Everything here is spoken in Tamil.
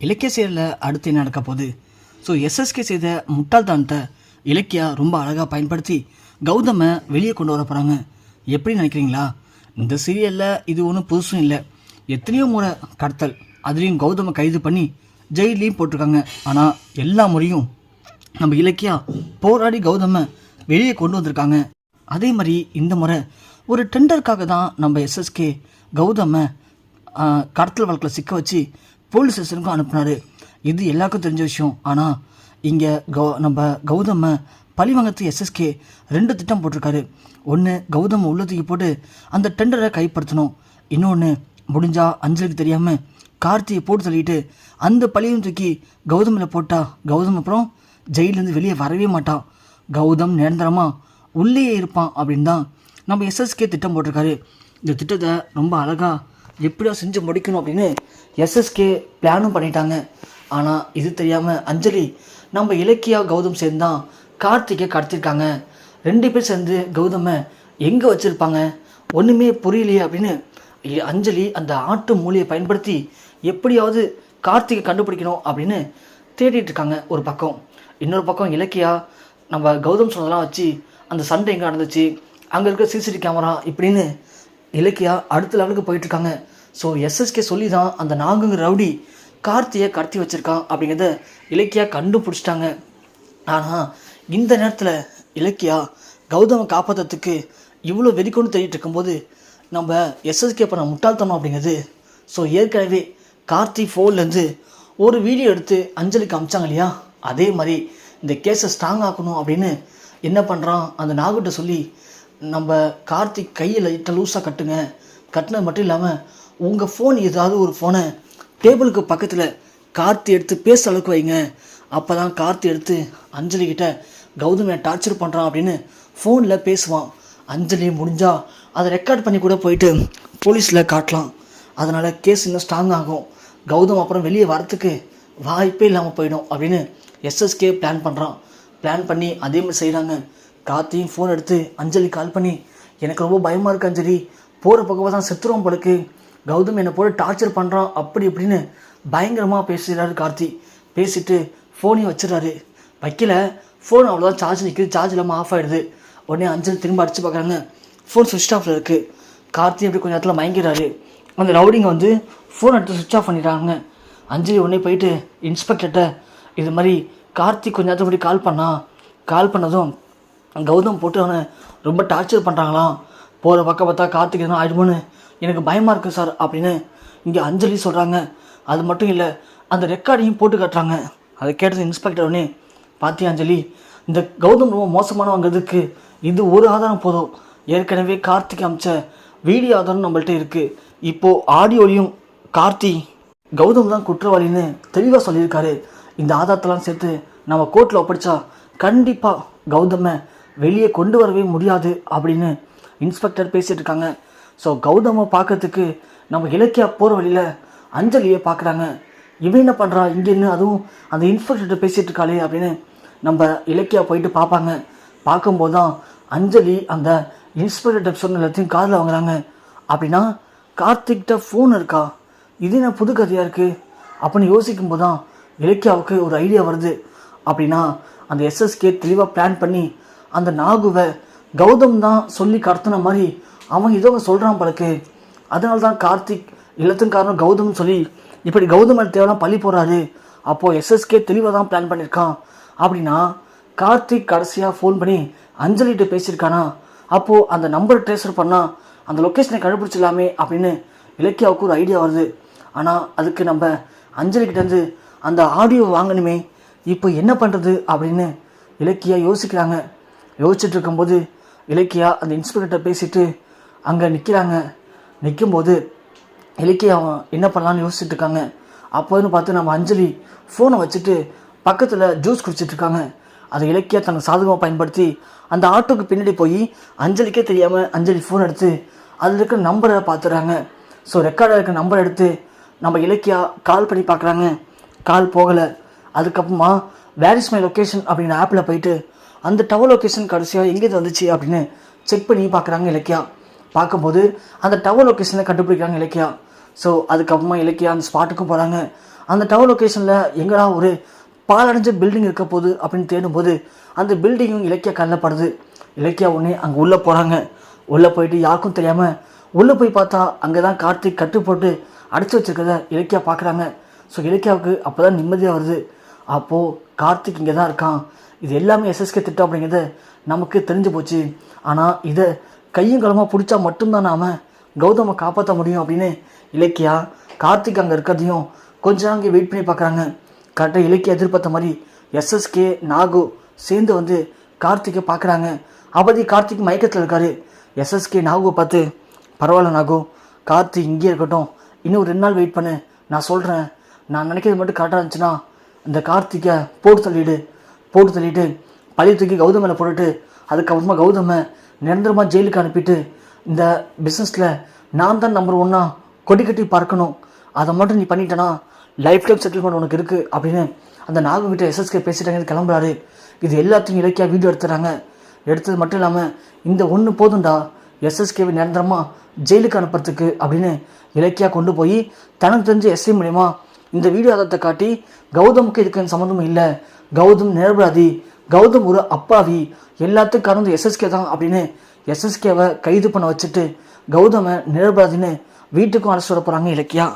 இலக்கிய செயலில் அடுத்து என்ன நடக்க போகுது? ஸோ எஸ்எஸ்கே செய்த முட்டாள்தனத்தை இலக்கியா ரொம்ப அழகாக பயன்படுத்தி கௌதமை வெளியே கொண்டு வர போகிறாங்க. எப்படி நினைக்கிறீங்களா? இந்த சீரியலில் இது ஒன்றும் புதுசும் இல்லை. எத்தனையோ முறை கடத்தல், அதுலேயும் கௌதமை கைது பண்ணி ஜெயிலையும் போட்டிருக்காங்க. ஆனால் எல்லா முறையும் நம்ம இலக்கியா போராடி கௌதமை வெளியே கொண்டு வந்திருக்காங்க. அதே மாதிரி இந்த முறை ஒரு டெண்டருக்காக தான் நம்ம எஸ்எஸ்கே கௌதமை கடத்தல் வழக்கில் சிக்க வச்சு போலீஸ் ஸ்டேஷனுக்கும் அனுப்புனார். இது எல்லாருக்கும் தெரிஞ்ச விஷயம். ஆனால் இங்கே நம்ம கௌதமை பழிவாங்கத்து எஸ்எஸ்கே 2 திட்டம் போட்டிருக்காரு. ஒன்று, கௌதமை உள்ளத்துக்கு போட்டு அந்த டெண்டரை கைப்படுத்தணும். இன்னொன்று, முடிஞ்சா அஞ்சலுக்கு தெரியாமல் கார்த்தியை போட்டு தள்ளிட்டு அந்த பழியும் தூக்கி கௌதமில் போட்டால் கௌதம் அப்புறம் ஜெயிலேருந்து வெளியே வரவே மாட்டான். கௌதம் நிரந்தரமாக உள்ளே இருப்பான் அப்படின்னு தான் நம்ம எஸ்எஸ்கே திட்டம் போட்டிருக்காரு. இந்த திட்டத்தை ரொம்ப அழகாக எப்படியா செஞ்சு முடிக்கணும் அப்படின்னு எஸ்எஸ்கே பிளானும் பண்ணிட்டாங்க. ஆனால் இது தெரியாமல் அஞ்சலி நம்ம இலக்கியா கௌதம் சேர்ந்து தான் கார்த்திகை கடத்திருக்காங்க. 2 பேர் சேர்ந்து கௌதமை எங்கே வச்சுருப்பாங்க, ஒன்றுமே புரியலையே அப்படின்னு அஞ்சலி அந்த ஆட்டு மூலியை பயன்படுத்தி எப்படியாவது கார்த்திகை கண்டுபிடிக்கணும் அப்படின்னு தேடிட்டு இருக்காங்க ஒரு பக்கம். இன்னொரு பக்கம் இலக்கியா நம்ம கௌதம் சொன்னதெல்லாம் வச்சு அந்த சண்டை எங்கே நடந்துச்சு, அங்கே இருக்க சிசிடிவி கேமரா இப்படின்னு இலக்கியா அடுத்த லெவலுக்கு போயிட்டுருக்காங்க. ஸோ எஸ்எஸ்கே சொல்லி தான் அந்த நாங்குங்கிற ரவுடி கார்த்தியை கடத்தி வச்சுருக்கான் அப்படிங்கிறத இலக்கியா கண்டுபிடிச்சிட்டாங்க. ஆனால் இந்த நேரத்தில் இலக்கியா கௌதமை காப்பாற்றுறதுக்கு இவ்வளோ வெறிக்கொண்டு தேடிட்டு இருக்கும்போது நம்ம எஸ்எஸ்கே பண்ண முட்டாள்தனம் அப்படிங்கிறது. ஸோ ஏற்கனவே கார்த்தி ஃபோன்லேருந்து ஒரு வீடியோ எடுத்து அஞ்சலிக்கு அமிச்சாங்க இல்லையா, அதே மாதிரி இந்த கேஸை ஸ்ட்ராங் ஆக்கணும் அப்படின்னு என்ன பண்ணுறான், அந்த நாகுட்ட சொல்லி நம்ம கார்த்திக் கையில் லைட்டாக லூஸாக கட்டுங்க, கட்டினது மட்டும் இல்லாமல் உங்கள் ஃபோன் ஏதாவது ஒரு ஃபோனை டேபிளுக்கு பக்கத்தில் கார்த்தி எடுத்து பேச அளவுக்கு வைங்க, அப்போ தான் கார்த்தி எடுத்து அஞ்சலிக்கிட்ட கௌதமியை டார்ச்சர் பண்ணுறான் அப்படின்னு ஃபோனில் பேசுவான். அஞ்சலி முடிஞ்சால் அதை ரெக்கார்ட் பண்ணி கூட போயிட்டு போலீஸில் காட்டலாம். அதனால் கேஸ் இன்னும் ஸ்ட்ராங் ஆகும். கௌதம் அப்புறம் வெளியே வரத்துக்கு வாய்ப்பே இல்லாமல் போயிடும் அப்படின்னு எஸ்எஸ்கே பிளான் பண்ணுறான். பிளான் பண்ணி அதே மாதிரி செய்கிறாங்க. கார்த்தியும் ஃபோன் எடுத்து அஞ்சலி கால் பண்ணி, எனக்கு ரொம்ப பயமாக இருக்குது அஞ்சலி, போகிற பக்கமாக தான் செத்துருவோம் போலுக்கு, கௌதம் என்னை போட்டு டார்ச்சர் பண்ணுறான் அப்படி இப்படின்னு பயங்கரமாக பேசுகிறாரு கார்த்தி. பேசிட்டு ஃபோனையும் வச்சிடறாரு. வைக்கல, ஃபோன் அவ்வளோதான் சார்ஜ் நிற்கிது, சார்ஜ் இல்லாமல் ஆஃப் ஆகிடுது. உடனே அஞ்சலி திரும்ப அடித்து பார்க்குறாங்க, ஃபோன் சுவிட்ச் ஆஃபில் இருக்குது. கார்த்தி அப்படி கொஞ்சம் நேரத்தில் மயங்கிறாரு. அந்த ரவுடிங்க வந்து ஃபோன் எடுத்து சுவிட்ச் ஆஃப் பண்ணிடுறாங்க. அஞ்சலி உடனே போயிட்டு இன்ஸ்பெக்டர்கிட்ட இது மாதிரி கார்த்தி கொஞ்ச நேரத்துக்கு முன்னாடி கால் பண்ணதும் கௌதம் போட்டு அவனை ரொம்ப டார்ச்சர் பண்ணுறாங்களாம், போகிற பக்கம் பார்த்தா கார்த்திக் எதுவும் ஆயிடுமோன்னு எனக்கு பயமாக இருக்குது சார் அப்படின்னு இங்கே அஞ்சலி சொல்கிறாங்க. அது மட்டும் இல்லை, அந்த ரெக்கார்டையும் போட்டு காட்டுறாங்க. அதை கேட்டது இன்ஸ்பெக்டர் உடனே, பார்த்தியா அஞ்சலி, இந்த கௌதம் ரொம்ப மோசமானவங்கிறதுக்கு இது ஒரு ஆதாரம் போதும். ஏற்கனவே கார்த்திக் அமிச்ச வீடியோ ஆதாரம் நம்மள்ட்ட இருக்குது. இப்போது ஆடியோலையும் கார்த்தி கௌதம் தான் குற்றவாளின்னு தெளிவாக சொல்லியிருக்காரு. இந்த ஆதாரத்தெல்லாம் சேர்த்து நம்ம கோர்ட்டில் ஒப்படைச்சா கண்டிப்பாக கௌதமை வெளியே கொண்டு வரவே முடியாது அப்படின்னு இன்ஸ்பெக்டர் பேசிகிட்டு இருக்காங்க. ஸோ கௌதமை பார்க்கறதுக்கு நம்ம இலக்கியா போகிற வழியில் அஞ்சலியை பார்க்குறாங்க. இவன் என்ன பண்ணுறா இங்கேன்னு, அதுவும் அந்த இன்ஸ்பெக்டர்கிட்ட பேசிகிட்டு இருக்காளே அப்படின்னு நம்ம இலக்கியா போயிட்டு பார்ப்பாங்க. பார்க்கும்போது தான் அஞ்சலி அந்த இன்ஸ்பெக்டர்கிட்ட சொன்ன எல்லாத்தையும் காதில் வாங்குறாங்க. அப்படின்னா கார்த்திக்கிட்ட ஃபோன் இருக்கா, இது என்ன புது கதையாக இருக்குது அப்படின்னு யோசிக்கும்போது தான் இலக்கியாவுக்கு ஒரு ஐடியா வருது. அப்படின்னா அந்த எஸ்எஸ்கே தெளிவாக பிளான் பண்ணி அந்த நாகுவை கௌதம் தான் சொல்லி கடத்தின மாதிரி அவன் ஏதோ சொல்கிறான் பழக்கு. அதனால தான் கார்த்திக் எல்லாத்துக்கும் காரணம் கௌதம்னு சொல்லி இப்படி கௌதம் தேவையான பழி போகிறாரு. அப்போது எஸ்எஸ்கே தெளிவாக தான் பிளான் பண்ணியிருக்கான். அப்படின்னா கார்த்திக் கடைசியாக ஃபோன் பண்ணி அஞ்சலிகிட்ட பேசியிருக்கானா, அப்போது அந்த நம்பரை ட்ரேசர் பண்ணால் அந்த லொக்கேஷனை கண்டுபிடிச்சிடலாமே அப்படின்னு இலக்கியாவுக்கு ஒரு ஐடியா வருது. ஆனால் அதுக்கு நம்ம அஞ்சலிக்கிட்டேருந்து அந்த ஆடியோ வாங்கணுமே, இப்போ என்ன பண்ணுறது அப்படின்னு இலக்கியா யோசிக்கிறாங்க. யோசிச்சுட்டு இருக்கும்போது இலக்கியா அந்த இன்ஸ்பெக்டர்கிட்ட பேசிட்டு அங்கே நிற்கிறாங்க. நிற்கும்போது இலக்கியா என்ன பண்ணலான்னு யோசிச்சுட்டு இருக்காங்க. அப்போதுன்னு பார்த்து நம்ம அஞ்சலி ஃபோனை வச்சுட்டு பக்கத்தில் ஜூஸ் குடிச்சிட்ருக்காங்க. அதை இலக்கியா தனக்கு சாதகமாக பயன்படுத்தி அந்த ஆட்டோக்கு பின்னாடி போய் அஞ்சலிக்கே தெரியாமல் அஞ்சலி ஃபோன் எடுத்து அதில் இருக்கிற நம்பரை பார்த்துடுறாங்க. ஸோ ரெக்கார்டாக இருக்கிற நம்பரை எடுத்து நம்ம இலக்கியா கால் பண்ணி பார்க்குறாங்க. கால் போகலை. அதுக்கப்புறமா வேர் இஸ் மை லொக்கேஷன் அப்படிங்கிற ஆப்பில் போயிட்டு அந்த டவர் லொக்கேஷன் கடைசியாக எங்கேருந்து வந்துச்சு அப்படின்னு செக் பண்ணி பார்க்குறாங்க இலக்கியா. பார்க்கும்போது அந்த டவர் லொக்கேஷனை கண்டுபிடிக்கிறாங்க இலக்கியா. ஸோ அதுக்கப்புறமா இலக்கியா அந்த ஸ்பாட்டுக்கும் போகிறாங்க. அந்த டவர் லொக்கேஷனில் எங்கடா ஒரு பாலடைஞ்ச பில்டிங் இருக்க போகுது அப்படின்னு தேடும்போது அந்த பில்டிங்கும் இலக்கியா கண்ணில் படுது. இலக்கியா உடனே அங்கே உள்ளே போகிறாங்க. உள்ளே போயிட்டு யாருக்கும் தெரியாமல் உள்ளே போய் பார்த்தா அங்கே தான் கார்த்திக் கட்டு போட்டு அடைச்சி வச்சிருக்கிறத இலக்கியா பார்க்குறாங்க. ஸோ இலக்கியாவுக்கு அப்போ தான் நிம்மதியாக வருது. அப்போது கார்த்திக் இங்கே தான் இருக்கான், இது எல்லாமே எஸ்எஸ்கே திட்டம் அப்படிங்கிறது நமக்கு தெரிஞ்சு போச்சு. ஆனால் இதை கையும் களமாக பிடிச்சா மட்டும்தான் நாம் கௌதமை காப்பாற்ற முடியும் அப்படின்னு இலக்கியா கார்த்திக் அங்கே இருக்கிறதையும் கொஞ்சம் அங்கே வெயிட் பண்ணி பார்க்குறாங்க. கரெக்டாக இலக்கியா எதிர்பார்த்த மாதிரி எஸ்எஸ்கே நாகு சேர்ந்து வந்து கார்த்திகை பார்க்குறாங்க. அப்போதி கார்த்திக் மயக்கத்தில் இருக்கார். எஸ்எஸ்கே நாகுவை பார்த்து, பரவாயில்ல நாகு, கார்த்திக் இங்கே இருக்கட்டும், இன்னும் 2 நாள் வெயிட் பண்ணு, நான் சொல்கிறேன், நான் நினைக்கிறது மட்டும் கரெக்டாக இருந்துச்சுன்னா இந்த கார்த்திகை போட்டு தள்ளிட்டு பழைய தூக்கி கௌதம் மேலே போட்டுட்டு அதுக்கப்புறமா கௌதமை நிரந்தரமாக ஜெயிலுக்கு அனுப்பிட்டு இந்த பிஸ்னஸில் நான் தான் நம்பர் 1 கொடி கட்டி பார்க்கணும், அதை மட்டும் நீ பண்ணிட்டேன்னா லைஃப் டைம் செட்டில்மெண்ட் உனக்கு இருக்குது அப்படின்னு அந்த நாகுகிட்ட எஸ்எஸ்கே பேசிட்டாங்க. கிளம்புறாரு. இது எல்லாத்தையும் இலக்கியா வீடியோ எடுத்துறாங்க. எடுத்தது மட்டும் இல்லாமல் இந்த ஒன்று போதும்டா எஸ்எஸ்கேவை நிரந்தரமாக ஜெயிலுக்கு அனுப்புறதுக்கு அப்படின்னு இலக்கியா கொண்டு போய் தனக்கு தெரிஞ்ச எஸ்ஐ மூலிமா இந்த வீடியோ ஆதாரத்தை காட்டி கௌதமுக்கு இதுக்கு சம்மந்தமும் இல்லை, கௌதம் நிரபராதி, கௌதம் ஒரு அப்பாவி, எல்லாத்துக்கும் காரணம் எஸ்எஸ்கே தான் அப்படின்னு எஸ்எஸ்கேவை கைது பண்ண வச்சுட்டு கௌதமை நிரபராதின்னு வீட்டுக்கும் அழைச்சிட்டு வர போகிறாங்க இலக்கியா.